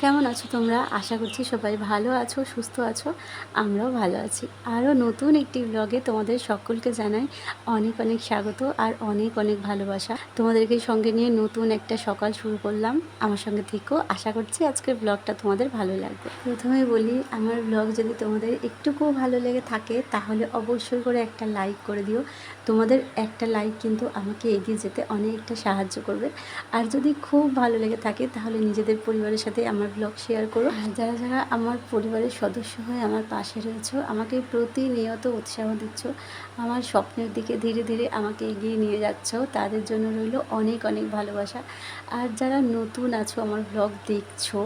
কেমন আছো তোমরা? আশা করছি সবাই ভালো আছো, সুস্থ আছো। আমরাও ভালো আছি। আরও নতুন একটি ব্লগে তোমাদের সকলকে জানাই অনেক অনেক স্বাগত আর অনেক অনেক ভালোবাসা। তোমাদেরকে সঙ্গে নিয়ে নতুন একটা সকাল শুরু করলাম। আমার সঙ্গে থেকো। আশা করছি আজকের ব্লগটা তোমাদের ভালো লাগবে। প্রথমেই বলি, আমার ব্লগ যদি তোমাদের একটুকুও ভালো লেগে থাকে তাহলে অবশ্যই করে একটা লাইক করে দিও। তোমাদের একটা লাইক কিন্তু আমাকে এগিয়ে যেতে অনেকটা সাহায্য করবে। আর যদি খুব ভালো লেগে থাকে তাহলে নিজেদের পরিবারের সাথে আমার ব্লগ শেয়ার করো। আর যারা যারা আমার পরিবারের সদস্য হয়ে আমার পাশে রয়েছো, আমাকে প্রতিনিয়ত উৎসাহ দিচ্ছ, আমার স্বপ্নের দিকে ধীরে ধীরে আমাকে এগিয়ে নিয়ে যাচ্ছ, তাদের জন্য রইল অনেক অনেক ভালোবাসা। আর যারা নতুন আছো আমার ব্লগ দেখছো,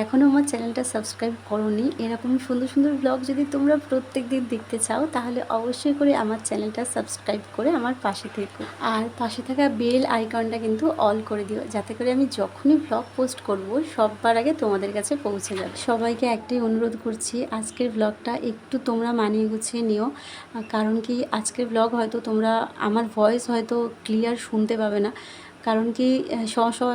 এখনও আমার চ্যানেলটা সাবস্ক্রাইব করোনি, এরকম সুন্দর সুন্দর ব্লগ যদি তোমরা প্রত্যেক দিন দেখতে চাও তাহলে অবশ্যই করে আমার চ্যানেলটা সাবস্ক্রাইব করে আমার পাশে থেকো। আর পাশে থাকা বেল আইকনটা কিন্তু অল করে দিও, যাতে করে আমি যখনই ব্লগ পোস্ট করব সবার আগে তোমাদের কাছে পৌঁছে যাবে। সবাইকে একটাই অনুরোধ করছি, আজকের ব্লগটা একটু তোমরা মানিয়ে গুছিয়ে নিও। কারণ কি, আজকের ব্লগ হয়তো তোমরা আমার ভয়েস হয়তো ক্লিয়ার শুনতে পাবে না। কারণ কি,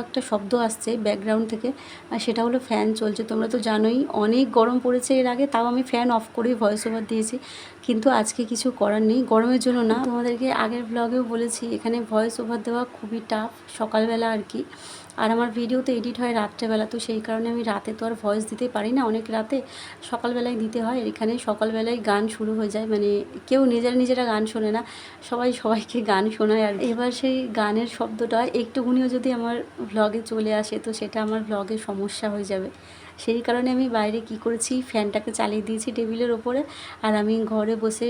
একটা শব্দ আসছে ব্যাকগ্রাউন্ড থেকে, আর সেটা হলো ফ্যান চলছে। তোমরা তো জানোই অনেক গরম পড়েছে এর আগে, তাও আমি ফ্যান অফ করেই ভয়েস ওভার দিয়েছি। কিন্তু আজকে কিছু করার নেই, গরমের জন্য না। তোমাদেরকে আগের ব্লগেও বলেছি এখানে ভয়েস ওভার দেওয়া খুবই টাফ, সকালবেলা আর কি। আর আমার ভিডিও তো এডিট হয় রাত্রেবেলা, তো সেই কারণে আমি রাতে তো আর ভয়েস দিতে পারি না, অনেক রাতে সকালবেলায় দিতে হয়। এখানে সকালবেলায় গান শুরু হয়ে যায়, মানে কেউ নিজেরা গান শোনে না, সবাই সবাইকে গান শোনায়। আর এবার সেই গানের শব্দটা একটুখানিও যদি আমার ব্লগে চলে আসে তো সেটা আমার ব্লগে সমস্যা হয়ে যাবে। সেই কারণে আমি বাইরে কি করেছি, ফ্যানটাকে চালিয়ে দিয়েছি টেবিলের ওপরে, আর আমি ঘরে বসে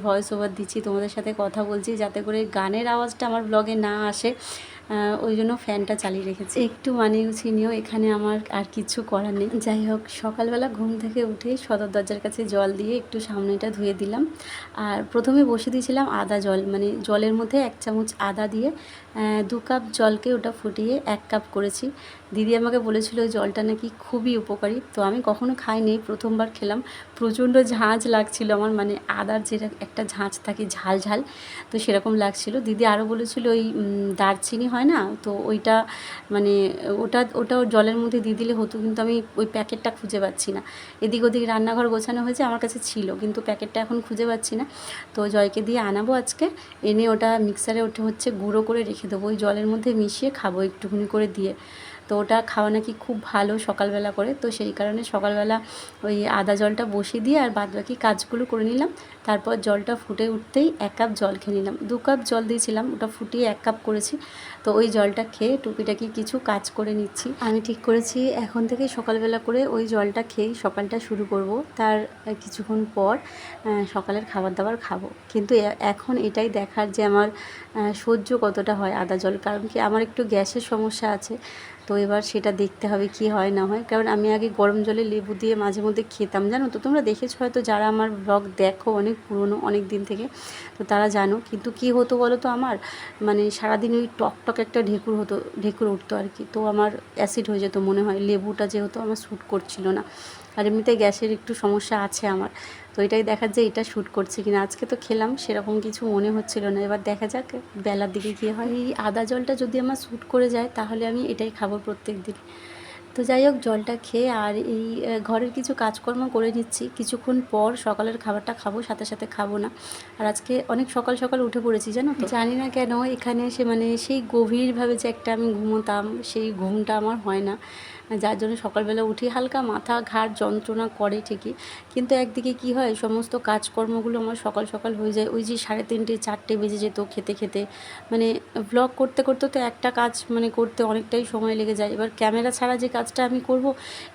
ভয়েস ওভার দিচ্ছি, তোমাদের সাথে কথা বলছি, যাতে করে গানের আওয়াজটা আমার ব্লগে না আসে। ওই জন্য ফ্যানটা চালিয়ে রেখেছি। একটু মানিয়ে গুছিয়ে নিও, এখানে আমার আর কিছু করার নেই। যাই হোক, সকালবেলা ঘুম থেকে উঠে সদর দরজার কাছে জল দিয়ে একটু সামনেটা ধুয়ে দিলাম। আর প্রথমে বসে দিয়েছিলাম আদা জল, মানে জলের মধ্যে 1 চামচ আদা দিয়ে 2 কাপ জলকে ওটা ফুটিয়ে 1 কাপ করেছি। দিদি আমাকে বলেছিল ওই জলটা নাকি খুবই উপকারী, তো আমি কখনো খাইনি, প্রথমবার খেলাম। প্রচণ্ড ঝাঁঝ লাগছিল আমার, মানে আদার যেটা একটা ঝাঁঝ থাকে, ঝাল ঝাল, তো সেরকম লাগছিল। দিদি আরও বলেছিল ওই দারচিনি হয় না, তো ওইটা মানে ওটাও জলের মধ্যে দিয়ে দিলে হতো, কিন্তু আমি ওই প্যাকেটটা খুঁজে পাচ্ছি না। এদিক ওদিক রান্নাঘর গোছানো হয়েছে, আমার কাছে ছিল কিন্তু প্যাকেটটা এখন খুঁজে পাচ্ছি না। তো জয়কে দিয়ে আনাবো আজকে, এনে ওটা মিক্সারে গুঁড়ো করে রেখে দেবো, ওই জলের মধ্যে মিশিয়ে খাবো একটুখানি করে দিয়ে। তো ওটা খাওয়া নাকি খুব ভালো সকালবেলা করে, তো সেই কারণে সকালবেলা ওই আদা জলটা বসিয়ে দিয়ে আর বাদবাকি কাজগুলো করে নিলাম। তারপর জলটা ফুটে উঠতেই 1 কাপ জল খেয়ে নিলাম। 2 কাপ জল দিয়েছিলাম, ওটা ফুটিয়ে 1 কাপ করেছি। তো ওই জলটা খেয়ে টুকিটাকি কিছু কাজ করে নিচ্ছি। আমি ঠিক করেছি এখন থেকে সকালবেলা করে ওই জলটা খেয়েই সকালটা শুরু করব। তার কিছুক্ষণ পর সকালের খাবার দাবার খাবো। কিন্তু এখন এটাই দেখার যে আমার সহ্য কতটা হয় আদা জল, কারণ কি আমার একটু গ্যাসের সমস্যা আছে। তো এবার সেটা দেখতে হবে কি হয় না হয়, কারণ আমি আগে গরম জলে লেবু দিয়ে মাঝে মধ্যে খেতাম, জানো তো। তোমরা দেখেছো হয়তো, যারা আমার ব্লগ দেখো অনেক পুরনো, অনেক দিন থেকে, তো তারা জানো। কিন্তু কি হতো বলো তো, আমার মানে সারাদিন ওই টক একটা ঢেকুর উঠতো আর কি। তো আমার অ্যাসিড হয়ে যেত মনে হয়, লেবুটা যেহেতু আমার শ্যুট করছিল না। আর এমনিতে গ্যাসের একটু সমস্যা আছে আমার, তো এটাই দেখার যে এটা শ্যুট করছে কিনা। আজকে তো খেলাম, সেরকম কিছু মনে হচ্ছিল না, এবার দেখা যাক বেলার দিকে কী হয়। এই আদা জলটা যদি আমার শ্যুট করে যায় তাহলে আমি এটাই খাবো প্রত্যেক দিন। তো যাই হোক, জলটা খেয়ে আর এই ঘরের কিছু কাজকর্ম করে নিচ্ছি। কিছুক্ষণ পর সকালের খাবারটা খাবো, সাথে সাথে খাবো না। আর আজকে অনেক সকাল সকাল উঠে পড়েছি, জানো তো। জানি না কেন এখানে এসে মানে সেই গভীরভাবে যে একটা আমি ঘুমোতাম, সেই ঘুমটা আমার হয় না, যার জন্য সকালবেলা উঠি হালকা মাথা ঘাড় যন্ত্রণা করে ঠিকই, কিন্তু একদিকে কি হয়, সমস্ত কাজকর্মগুলো আমার সকাল সকাল হয়ে যায়। ওই যে 3:30 4টে বেজে যেত খেতে খেতে, মানে ব্লগ করতে করতে তো একটা কাজ মানে করতে অনেকটাই সময় লেগে যায়। এবার ক্যামেরা ছাড়া যে কাজ কাজটা আমি করব,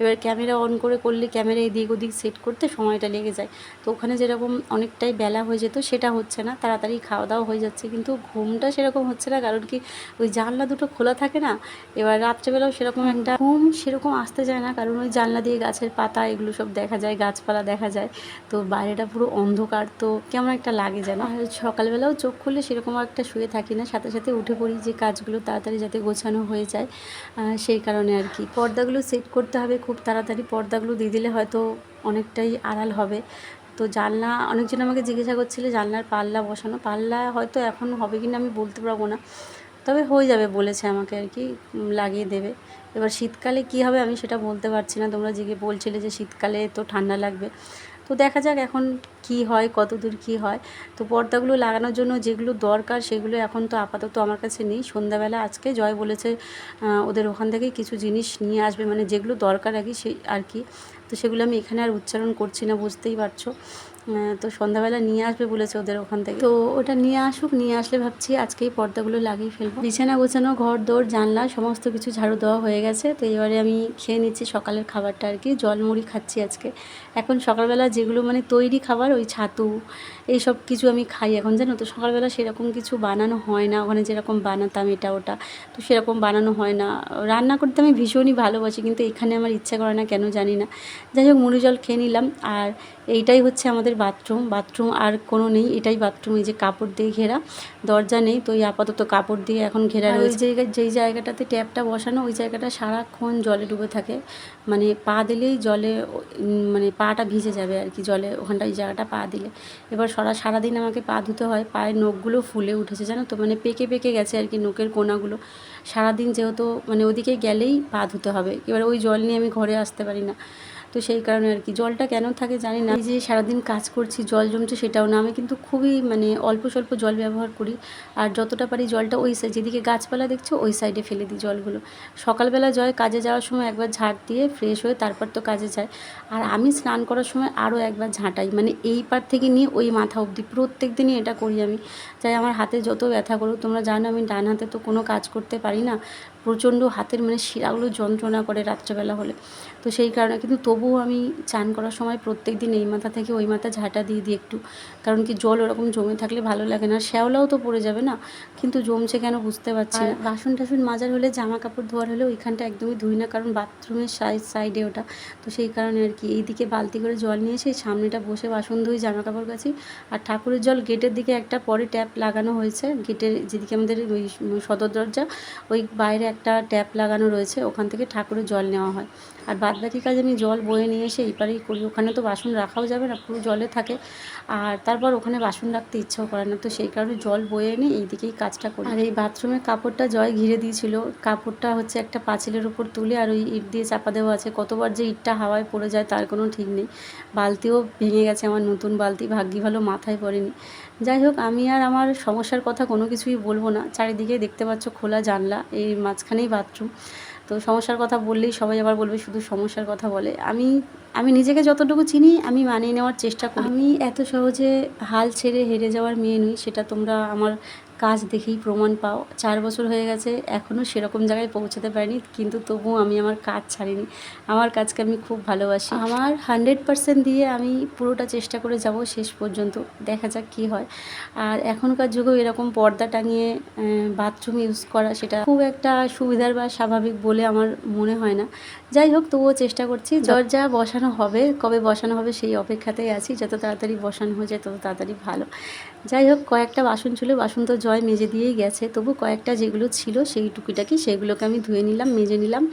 এবার ক্যামেরা অন করলে ক্যামেরা এদিক ওদিক সেট করতে সময়টা লেগে যায়। তো ওখানে যেরকম অনেকটাই বেলা হয়ে যেত সেটা হচ্ছে না, তাড়াতাড়ি খাওয়া দাওয়া হয়ে যাচ্ছে, কিন্তু ঘুমটা সেরকম হচ্ছে না, কারণ কি ওই জানলা দুটো খোলা থাকে না। এবার রাত্রেবেলাও সেরকম একটা ঘুম সেরকম আসতে যায় না, কারণ ওই জানলা দিয়ে গাছের পাতা এগুলো সব দেখা যায়, গাছপালা দেখা যায়, তো বাইরেটা পুরো অন্ধকার, তো কেমন একটা লাগে যেন। আর সকালবেলাও চোখ খুললে সেরকম একটা শুয়ে থাকি না, সাথে সাথে উঠে পড়ি যে কাজগুলো তাড়াতাড়ি যাতে গোছানো হয়ে যায়, সেই কারণে আর কি। পর্দাগুলো সেট করতে হবে খুব তাড়াতাড়ি, পর্দাগুলো দিয়ে দিলে হয়তো অনেকটাই আড়াল হবে। তো জানলা, অনেকজন আমাকে জিজ্ঞাসা করছিল জানলার পাল্লা বসানো, পাল্লা হয়তো এখন হবে কিনা আমি বলতে পারবো না, তবে হয়ে যাবে বলেছে আমাকে আর কি, লাগিয়ে দেবে। এবার শীতকালে কি হবে আমি সেটা বলতে পারছি না, তোমরা বলছিলে যে শীতকালে তো ঠান্ডা লাগবে, তো দেখা যাক এখন কি হয়, কতদূর কি হয়। তো পর্দাগুলো লাগানোর জন্য যেগুলো দরকার সেগুলো এখন তো আপাতত আমার কাছে নেই। সন্ধ্যাবেলা আজকে জয় বলেছে ওদের ওখান থেকে কিছু জিনিস নিয়ে আসবে, মানে যেগুলো দরকার আর কি, তো সেগুলো আমি এখানে আর উচ্চারণ করছি না, বুঝতেই পারছো। তো সন্ধ্যাবেলা নিয়ে আসবে বলেছে ওদের ওখান থেকে, তো ওটা নিয়ে আসুক, নিয়ে আসলে ভাবছি আজকেই পর্দাগুলো লাগিয়ে ফেলবো। বিছানা গোছানো, ঘর দৌড়, জানলা সমস্ত কিছু ঝাড়ু দেওয়া হয়ে গেছে। তো এবারে আমি খেয়ে নিচ্ছি সকালের খাবারটা আর কি, জলমুড়ি খাচ্ছি আজকে। এখন সকালবেলা যেগুলো মানে তৈরি খাবার, ওই ছাতু এইসব কিছু আমি খাই এখন, জানো তো। সকালবেলা সেরকম কিছু বানানো হয় না, ওখানে যেরকম বানাতাম এটা ওটা, তো সেরকম বানানো হয় না। রান্না করতে আমি ভীষণই ভালোবাসি, কিন্তু এখানে আমার ইচ্ছা করে না কেন জানি না। যাই হোক, মুড়ি জল খেয়ে নিলাম। আর এইটাই হচ্ছে আমাদের বাথরুম আর কোনো নেই, এটাই বাথরুম। এই যে কাপড় দিয়ে ঘেরা, দরজা নেই, তো এই আপাতত কাপড় দিয়ে এখন ঘেরা রয়েছে। যেই জায়গাটাতে ট্যাপটা বসানো, ওই জায়গাটা সারাক্ষণ জলে ডুবে থাকে, মানে পা দিলেই জলে, মানে পাটা ভিজে যাবে আর কি জলে, ওখানটা ওই জায়গাটা পা দিলে। এবার সারাদিন আমাকে পা ধুতে হয়, পায়ের নখগুলো ফুলে উঠেছে জানো তো, মানে পেকে গেছে আর কি নখের কোনাগুলো। সারাদিন যেহেতু মানে ওদিকে গেলেই পা ধুতে হবে, এবার ওই জল নিয়ে আমি ঘরে আসতে পারি না, তো সেই কারণে আর কি। জলটা কেন থাকে জানি না, এই যে সারাদিন কাজ করছি জল জমছে সেটাও না, আমি কিন্তু খুবই মানে অল্প স্বল্প জল ব্যবহার করি। আর যতটা পারি জলটা ওই সাইড, যেদিকে গাছপালা দেখছো ওই সাইডে ফেলে দিই জলগুলো। সকালবেলা জয় কাজে যাওয়ার সময় একবার ঝাঁট দিয়ে ফ্রেশ হয়ে তারপর তো কাজে যায়, আর আমি স্নান করার সময় আরও একবার ঝাঁটাই, মানে এই পার থেকে নিয়ে ওই মাথা অবধি প্রত্যেক দিনই এটা করি আমি। চাই আমার হাতে যত ব্যথা করুক, তোমরা জানো আমি ডান হাতে তো কোনো কাজ করতে পারি না, প্রচণ্ড হাতের মানে শিরাগুলো যন্ত্রণা করে রাত্রেবেলা হলে, তো সেই কারণে কিন্তু তবুও আমি চান করার সময় প্রত্যেক দিন এই মাথা থেকে ওই মাথা ঝাঁটা দিয়ে দিই একটু, কারণ কি জল ওরকম জমে থাকলে ভালো লাগে না, শ্যাওলাও তো পড়ে যাবে না, কিন্তু জমছে কেন বুঝতে পারছি না। বাসন টাসন মাজার হলে, জামা কাপড় ধোয়ার হলে ওইখানটা একদমই ধুই না, কারণ বাথরুমের সাইডে ওটা, তো সেই কারণে আর কি। এইদিকে বালতি করে জল নিয়ে এসে সামনেটা বসে বাসন ধুই, জামা কাপড় কাচি। আর ঠাকুরের জল গেটের দিকে একটা পরে ট্যাপ লাগানো হয়েছে, গেটের যেদিকে আমাদের ওই সদর দরজা, ওই বাইরে একটা ট্যাপ লাগানো রয়েছে, ওখান থেকে ঠাকুরের জল নেওয়া হয়। আর বাদবাকি কাজ আমি জল বয়ে নিয়ে এসে এইপারেই করি, ওখানে তো বাসন রাখাও যাবে না, পুরো জলে থাকে, আর তারপর ওখানে বাসন রাখতে ইচ্ছাও করে না, তো সেই কারণে জল বয়ে এনে এই দিকেই কাজটা করি। আর এই বাথরুমের কাপড়টা জয় ঘিরে দিয়েছিল, কাপড়টা হচ্ছে একটা পাঁচিলের উপর তুলে আর ওই ইট দিয়ে চাপা দেওয়া আছে, কতবার যে ইটটা হাওয়ায় পড়ে যায় তার কোনো ঠিক নেই। বালতিও ভেঙে গেছে আমার, নতুন বালতি, ভাগ্যি ভালো মাথায় পড়েনি। যাই হোক, আমি আর আমার সমস্যার কথা কোনো কিছুই বলবো না, চারিদিকে দেখতে পাচ্ছ খোলা জানলা, এই মাঝখানেই বাথরুম, তো সমস্যার কথা বললেই সবাই আবার বলবে শুধু সমস্যার কথা বলে। আমি নিজেকে যতটুকু চিনি আমি মানিয়ে নেওয়ার চেষ্টা করি, আমি এত সহজে হাল ছেড়ে হেরে যাওয়ার মেয়ে নই, সেটা তোমরা আমার কাজ দেখেই প্রমাণ পাও। 4 বছর হয়ে গেছে, এখনও সেরকম জায়গায় পৌঁছাতে পারিনি, কিন্তু তবুও আমি আমার কাজ ছাড়িনি, আমার কাজকে আমি খুব ভালোবাসি, আমার 100% দিয়ে আমি পুরোটা চেষ্টা করে যাব শেষ পর্যন্ত, দেখা যাক কী হয়। আর এখনকার যুগেও এরকম পর্দা টাঙিয়ে বাথরুম ইউজ করা, সেটা খুব একটা সুবিধার বা স্বাভাবিক বলে আমার মনে হয় না। যাই হোক, তবুও চেষ্টা করছি। দরজা বসানো হবে, কবে বসানো হবে সেই অপেক্ষাতেই আছি, যত তাড়াতাড়ি বসানো হয়ে যায় তত তাড়াতাড়ি ভালো। যাই হোক, কয়েকটা বাসন ছিল, বাসন তো জয় মেজে দিয়েই গেছে, তবু কয়েকটা যেগুলো ছিল সেই টুকিটাকি সেগুলোকে আমি ধুয়ে নিলাম, মেজে নিলাম।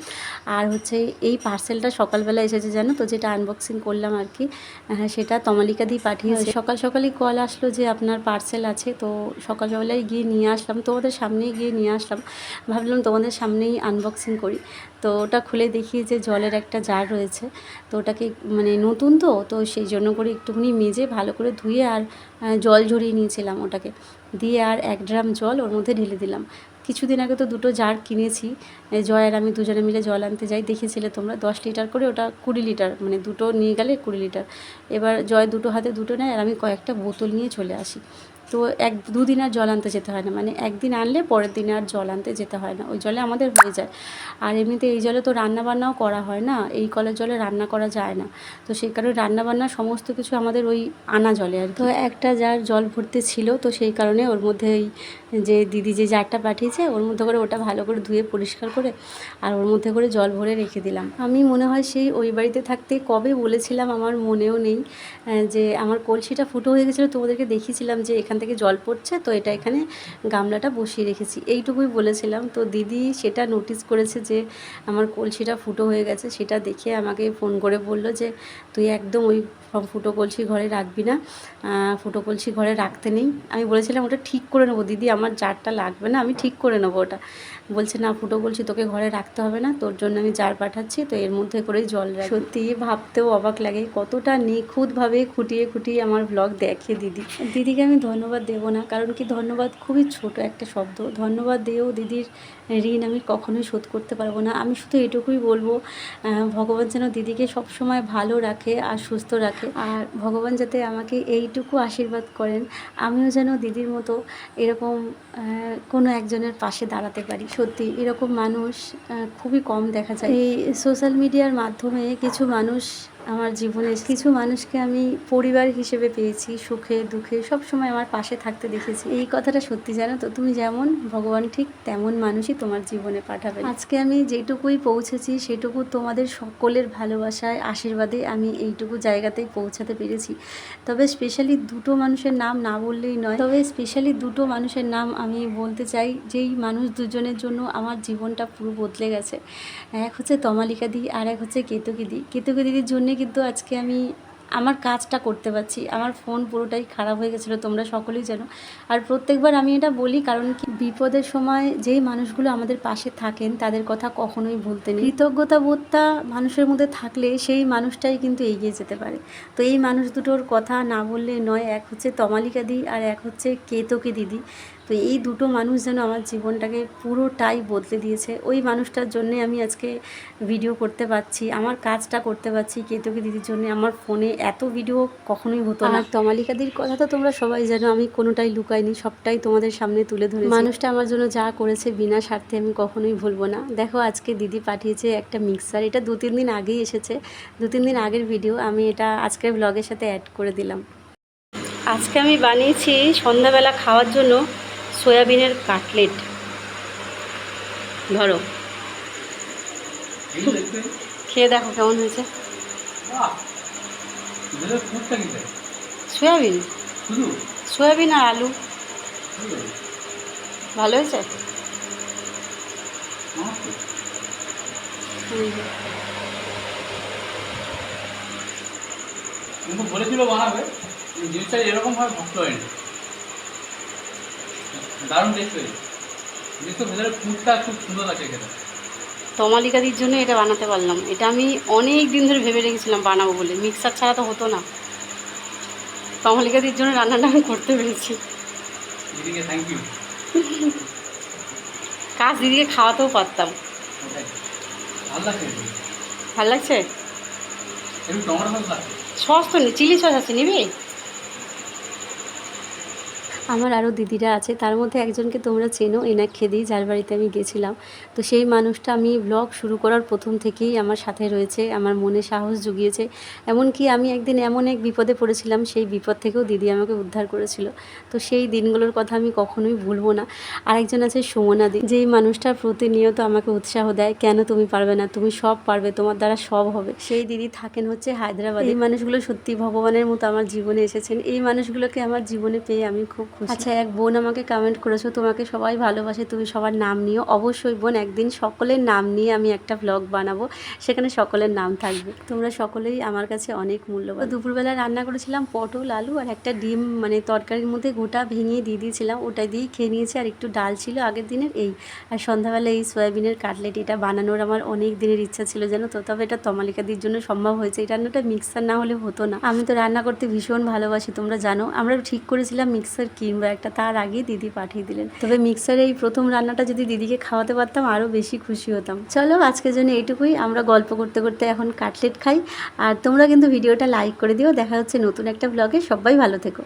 আর হচ্ছে এই পার্সেলটা সকালবেলা এসেছে জানো তো, যেটা আনবক্সিং করলাম আর কি, সেটা তমালিকা দিয়ে পাঠিয়েছে। সকালই কল আসলো যে আপনার পার্সেল আছে, তো সকালবেলায় গিয়ে নিয়ে আসলাম, তোমাদের সামনেই গিয়ে নিয়ে আসলাম, ভাবলাম তোমাদের সামনেই আনবক্সিং করি। তো ওটা খুলে দেখি যে জলের একটা জার রয়েছে, তো ওটাকে মানে নতুন তো সেই জন্য করে একটুখানি মেজে ভালো করে ধুয়ে আর জল ঝরিয়ে নিয়েছিলাম, ওটাকে দিয়ে আর 1 ড্রাম জল ওর মধ্যে ঢেলে দিলাম। কিছুদিন আগে তো 2টো জার কিনেছি, জয় আর আমি দুজনে মিলে জল আনতে যাই, দেখেছিলে তোমরা, 10 লিটার করে, ওটা 20 লিটার, মানে 2টো নিয়ে গেলে 20 লিটার। এবার জয় 2টো হাতে 2টো নেয় আর আমি কয়েকটা বোতল নিয়ে চলে আসি, তো 1-2 দিন আর জল আনতে যেতে হয় না, মানে একদিন আনলে পরের দিন আর জল আনতে যেতে হয় না, ওই জলে আমাদের হয়ে যায়। আর এমনিতে এই জলে তো রান্নাবান্নাও করা হয় না, এই কলের জলে রান্না করা যায় না, তো সেই কারণে রান্নাবান্না সমস্ত কিছু আমাদের ওই আনা জলে আর কি। তো একটা জার জল ভর্তি ছিল, তো সেই কারণে ওর মধ্যে ওই যে দিদি যে জারটা পাঠিয়েছে ওর মধ্যে করে ওটা ভালো করে ধুয়ে পরিষ্কার করে আর ওর মধ্যে করে জল ভরে রেখে দিলাম। আমি মনে হয় সেই ওই বাড়িতে থাকতে কবে বলেছিলাম, আমার মনেও নেই, যে আমার কলসিটা ফুটো হয়ে গেছিলো, তোমাদেরকে দেখিয়েছিলাম যে এখান থেকে জল পড়ছে, তো এটা এখানে গামলাটা বসিয়ে রেখেছি, এইটুকুই বলেছিলাম। তো দিদি সেটা নোটিস করেছে যে আমার কলসিটা ফুটো হয়ে গেছে, সেটা দেখে আমাকে ফোন করে বললো যে তুই একদম ওই ফুটো কলসি ঘরে রাখবি না, ফুটো কলসি ঘরে রাখতে নেই। আমি বলেছিলাম ওটা ঠিক করে নেবো দিদি, আমার জারটা লাগবে না, আমি ঠিক করে নেবো ওটা। বলছে না, ফুটো কলসি তোকে ঘরে রাখতে হবে না, তোর জন্য আমি জার পাঠাচ্ছি, তো এর মধ্যে করেই জল রাখ। সত্যি ভাবতেও অবাক লাগে কতটা নিখুঁতভাবে খুঁটিয়ে খুঁটিয়ে আমার ব্লগ দেখে দিদি। দিদিকে আমি ধন্যবাদ দেবো না, কারণ কি ধন্যবাদ খুবই ছোট একটা শব্দ, ধন্যবাদ দিয়েও দিদির ঋণ আমি কখনোই শোধ করতে পারবো না। আমি শুধু এটুকুই বলবো, ভগবান যেন দিদিকে সবসময় ভালো রাখে আর সুস্থ রাখে, আর ভগবান যাতে আমাকে এইটুকু আশীর্বাদ করেন আমিও যেন দিদির মতো এরকম কোনো একজনের পাশে দাঁড়াতে পারি। সত্যি এরকম মানুষ খুবই কম দেখা যায়। এই সোশ্যাল মিডিয়ার মাধ্যমে কিছু মানুষ আমার জীবনে, কিছু মানুষকে আমি পরিবার হিসেবে পেয়েছি, সুখে দুঃখে সব সময় আমার পাশে থাকতে দেখেছি। এই কথাটা সত্যি, জানো তো, তুমি যেমন ভগবান ঠিক তেমন মানুষই তোমার জীবনে পাঠাবে। আজকে আমি যেটুকুই পৌঁছেছি সেটুকু তোমাদের সকলের ভালোবাসায় আশীর্বাদে আমি এইটুকু জায়গাতেই পৌঁছাতে পেরেছি। তবে স্পেশালি দুটো মানুষের নাম না বললেই নয়, তবে স্পেশালি দুটো মানুষের নাম আমি বলতে চাই, যেই মানুষ দুজনের জন্য আমার জীবনটা পুরো বদলে গেছে। এক হচ্ছে তমালিকা দি আর এক হচ্ছে কেতকী দি। কেতকী দিদির জন্যে কিন্তু আজকে আমি আমার কাজটা করতে পারছি। আমার ফোন পুরোটাই খারাপ হয়ে গেছিলো, তোমরা সকলেই জানো। আর প্রত্যেকবার আমি এটা বলি, কারণ কি বিপদের সময় যেই মানুষগুলো আমাদের পাশে থাকেন তাদের কথা কখনোই ভুলতে নেই। কৃতজ্ঞতা বোধটা মানুষের মধ্যে থাকলে সেই মানুষটাই কিন্তু এগিয়ে যেতে পারে। তো এই মানুষ দুটোর কথা না বললে নয়, এক হচ্ছে তমালিকা দি আর এক হচ্ছে কেতকী দিদি। তো এই দুটো মানুষ যেন আমার জীবনটাকে পুরোটাই বদলে দিয়েছে। ওই মানুষটার জন্যে আমি আজকে ভিডিও করতে পারছি, আমার কাজটা করতে পারছি। কেতকী দিদির জন্য আমার ফোনে এত ভিডিও কখনোই হতো না। আর তমালিকা দিদির কথা তো তোমরা সবাই জানো, আমি কোনোটাই লুকাইনি, সবটাই তোমাদের সামনে তুলে ধরেছি। মানুষটা আমার জন্য যা করেছে বিনা স্বার্থে আমি কখনোই ভুলবো না। দেখো আজকে দিদি পাঠিয়েছে একটা মিক্সার, এটা 2-3 দিন আগেই এসেছে, 2-3 দিন আগের ভিডিও, আমি এটা আজকের ব্লগের সাথে অ্যাড করে দিলাম। আজকে আমি বানিয়েছি সন্ধ্যাবেলা খাওয়ার জন্য সয়াবিনের কাটলেট। ধরো খেয়ে দেখো কেমন হয়েছে। সয়াবিন, সয়াবিন আর আলু, ভালো হয়েছে। বলেছিল বানাবে, জিনিসটা এরকম ভাবে ভাবতে হয়নি, দারুণ টেস্ট হয়েছে। জিনিসটা ভেতরে ফুডটা খুব সুন্দর আছে খেতে। তমালিকাদির জন্য এটা বানাতে পারলাম, এটা আমি অনেক দিন ধরে ভেবে রেখেছিলাম বানাবো বলে, মিক্সার ছাড়া তো হতো না। তমালিকাদির জন্য রান্নাটা আমি করতে পেরেছি। দিদিকে থ্যাংক ইউ। কাজ দিদিকে খাওয়াতেও পারতাম। ভালো লাগছে, ভালো লাগছে। একটু টমেটো সস লাগছে। সস তো নেই, চিলি সস আছে, নিবি? আমার আরও দিদিরা আছে, তার মধ্যে একজনকে তোমরা চেনো, এনাক্ষেদি, যার বাড়িতে আমি গেছিলাম। তো সেই মানুষটা আমি ব্লগ শুরু করার প্রথম থেকেই আমার সাথে রয়েছে, আমার মনে সাহস জুগিয়েছে। এমনকি আমি একদিন এমন এক বিপদে পড়েছিলাম, সেই বিপদ থেকেও দিদি আমাকে উদ্ধার করেছিল। তো সেই দিনগুলোর কথা আমি কখনোই ভুলবো না। আরেকজন আছে সুমনা দি, যেই মানুষটা প্রতিনিয়ত আমাকে উৎসাহ দেয়, কেন তুমি পারবে না, তুমি সব পারবে, তোমার দ্বারা সব হবে। সেই দিদি থাকেন হচ্ছে হায়দ্রাবাদে। এই মানুষগুলো সত্যি ভগবানের মতো আমার জীবনে এসেছেন। এই মানুষগুলোকে আমার জীবনে পেয়ে আমি খুব খুশি। আচ্ছা, এক বোন আমাকে কমেন্ট করেছো, তোমাকে সবাই ভালোবাসে, তুমি সবার নাম নিও। অবশ্যই বোন, একদিন সকলের নাম নিয়ে আমি একটা ব্লগ বানাবো, সেখানে সকলের নাম থাকবে। তোমরা সকলেই আমার কাছে অনেক মূল্যবান। দুপুরবেলা রান্না করেছিলাম পটল, আলু আর একটা ডিম, মানে তরকারির মধ্যে গোটা ভেঙে দিয়ে দিয়েছিলাম, ওটা দিয়েই খেয়ে নিয়েছি। আর একটু ডাল ছিল আগের দিনের, এই। আর সন্ধ্যাবেলা এই সয়াবিনের কাটলেট, এটা বানানোর আমার অনেক দিনের ইচ্ছা ছিল, জানো তো। তবে এটা তমালিকাদির জন্য সম্ভব হয়েছে, এই রান্নাটা মিক্সার না হলে হতো না। আমি তো রান্না করতে ভীষণ ভালোবাসি, তোমরা জানো। আমরা ঠিক করেছিলাম মিক্সার কিনবো একটা, তার আগে দিদি পাঠিয়ে দিলেন। তবে মিক্সারে এই প্রথম রান্নাটা যদি দিদিকে খাওয়াতে পারতাম আরও বেশি খুশি হতাম। চলো আজকের জন্য এইটুকুই, আমরা গল্প করতে করতে এখন কাটলেট খাই। আর তোমরা কিন্তু ভিডিওটা লাইক করে দিও। দেখা হচ্ছে নতুন একটা ব্লগে, সবাই ভালো থেকো।